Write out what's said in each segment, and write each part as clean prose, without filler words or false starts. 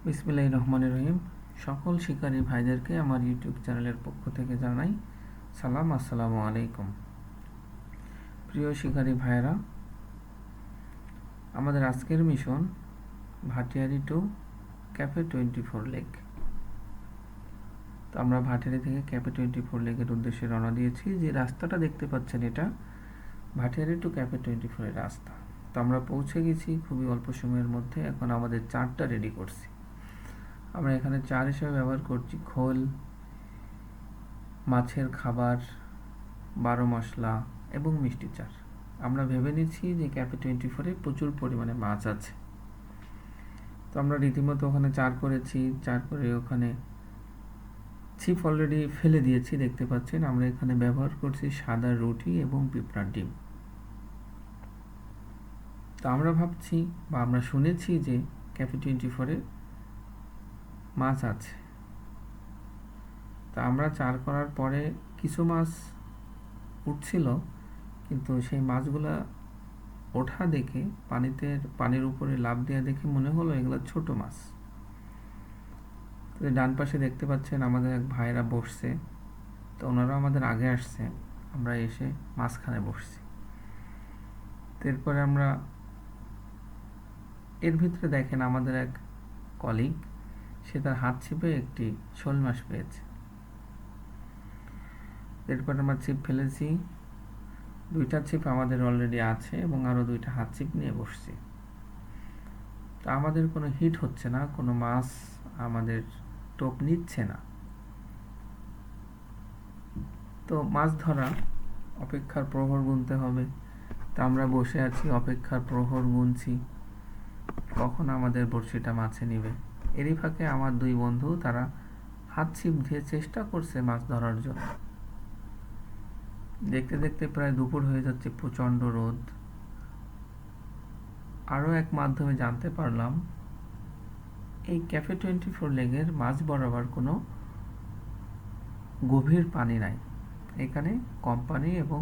বিসমিল্লাহির রহমানির রহিম। সকল শিকারী ভাইদেরকে আমার ইউটিউব চ্যানেলের পক্ষ থেকে জানাই সালাম, আসসালামু আলাইকুম। প্রিয় শিকারী ভাইয়েরা, আমাদের আজকের mission Bhatiary two cafe 24 lake. তো আমরা ভাটিয়ারি থেকে ক্যাফে 24 লেকের উদ্দেশ্যে রওনা দিয়েছি। যে রাস্তাটা দেখতে পাচ্ছেন এটা ভাটিয়ারি টু ক্যাফে 24 এর রাস্তা। তো আমরা পৌঁছে গেছি খুবই অল্প সময়ের মধ্যে। এখন আমাদের চারটা রেডি করছি। আমরা এখানে চার হিসেবে ব্যবহার করছি খোল, মাছের খাবার, 12 মশলা এবং মিষ্টি চার। আমরা ভেবে নিচ্ছি যে ক্যাফে 24-এ প্রচুর পরিমাণে মাছ আছে। তো আমরা রীতিমতো ওখানে চার করেছি। চার করে ওখানে ছিপ অলরেডি ফেলে দিয়েছি, দেখতে পাচ্ছেন। আমরা এখানে ব্যবহার করছি সাদা রুটি এবং পিঁপড়ার ডিম। তো আমরা ভাবছি বা আমরা শুনেছি যে ক্যাফে 24-এ মাছ আছে। তা আমরা চার করার পরে কিছু মাছ উঠছিল, কিন্তু সেই মাছগুলা ওঠা দেখে পানির উপরে লাফ দেওয়া দেখে মনে হলো এগুলো ছোট মাছ। তো ডান পাশে দেখতে পাচ্ছেন আমাদের এক ভাইরা বসছে। তো ওনারা আমাদের আগে আসছে, আমরা এসে মাঝখানে বসছি। এরপরে আমরা এর ভিতরে দেখেন আমাদের এক কলিগ, সে তার হাত ছিপে একটি শোল মাছ পেয়েছে। এরপর আমরা ছিপ ফেলেছি। 2টা ছিপ আমাদের অলরেডি আছে এবং আরও 2টা হাত ছিপ নিয়ে বসছি। তো আমাদের কোনো হিট হচ্ছে না, কোনো মাছ আমাদের টোপ নিচ্ছে না। তো মাছ ধরা অপেক্ষার প্রহর গুনতে হবে। তো আমরা বসে আছি, অপেক্ষার প্রহর গুনছি কখন আমাদের বড়শিটা মাছে নিবে। এরই ফাঁকে আমার 2 বন্ধু তারা হাত ছিপ দিয়ে চেষ্টা করছে মাছ ধরার জন্য। দেখতে দেখতে প্রায় দুপুর হয়ে যাচ্ছে, প্রচণ্ড রোদ। আরও এক মাধ্যমে জানতে পারলাম এই ক্যাফে 24 লেকের মাঝ বরাবর কোনো গভীর পানি নাই। এখানে কোম্পানি এবং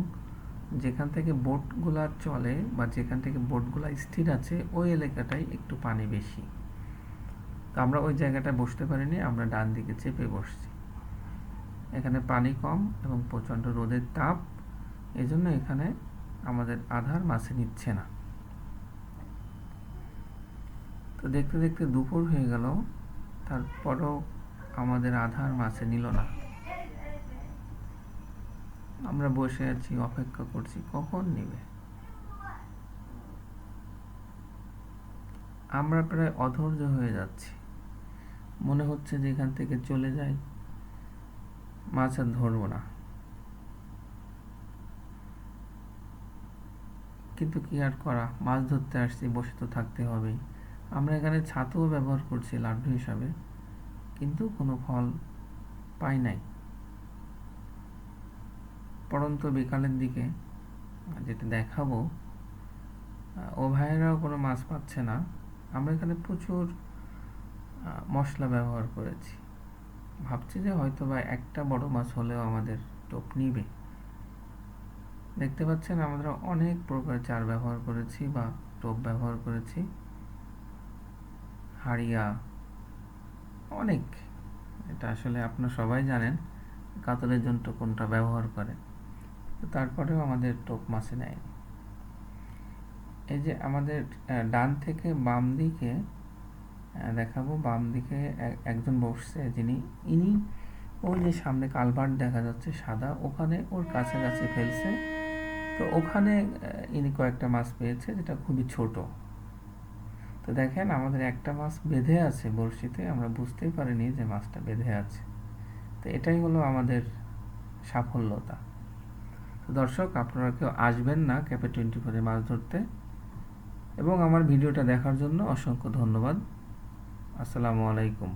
যেখান থেকে বোটগুলা চলে বা যেখান থেকে বোটগুলা স্থির আছে ওই এলাকাটাই একটু পানি বেশি। তো আমরা ওই জায়গাটায় বসতে পারিনি, আমরা ডান দিকে চেপে বসছি। এখানে পানি কম এবং প্রচণ্ড রোদের তাপ, এজন্য এখানে আমাদের আধার মাছে নিচ্ছে না। তো দেখতে দেখতে দুপুর হয়ে গেল, তারপরও আমাদের আধার মাছে নিল না। আমরা বসে আছি, অপেক্ষা করছি কখন নিবে। আমরা প্রায় অধৈর্য হয়ে যাচ্ছি, মনে হচ্ছে যে এখান থেকে চলে যাই, মাছ আর ধরবো না। কিন্তু কি আর করা, মাছ ধরতে আসছি, বসে তো থাকতে হবেই। আমরা এখানে ছাতুও ব্যবহার করছি লাড্ডু হিসাবে, কিন্তু কোনো ফল পাই নাই। পরন্ত বিকালের দিকে যেটা দেখাবো, ও ভাইয়েরাও কোনো মাছ পাচ্ছে না। আমরা এখানে প্রচুর মশলা ব্যবহার করেছি। ভাবছি যে হয়তো বা একটা বড় মাছ হলেও আমাদের টোপ নিবে। দেখতে পাচ্ছেন আমরা অনেক প্রকার চার ব্যবহার করেছি বা টোপ ব্যবহার করেছি, হাড়িয়া অনেক। এটা আসলে আপনারা সবাই জানেন কাতলের জন্য কোনটা ব্যবহার করে। তারপরেও আমাদের টোপ মাছে নেয়নি। এই যে আমাদের ডান থেকে বাম দিকে দেখাবো, বাম দিকে একজন বসছে, ইনি ওই যে সামনে কালভার্ট দেখা যাচ্ছে সাদা, ওখানে ওর কাছাকাছি ফেলছে। তো ওখানে ইনি কয়েকটা মাছ পেয়েছে, যেটা খুবই ছোট। তো দেখেন আমাদের একটা মাছ বেঁধে আছে বড়শিতে, আমরা বুঝতেই পারিনি যে মাছটা বেঁধে আছে। তো এটাই হলো আমাদের সাফল্যতা। তো দর্শক, আপনারা কেউ আসবেন না ক্যাফে 24-এ মাছ ধরতে। এবং আমার ভিডিওটা দেখার জন্য অসংখ্য ধন্যবাদ। আসসালামু আলাইকুম।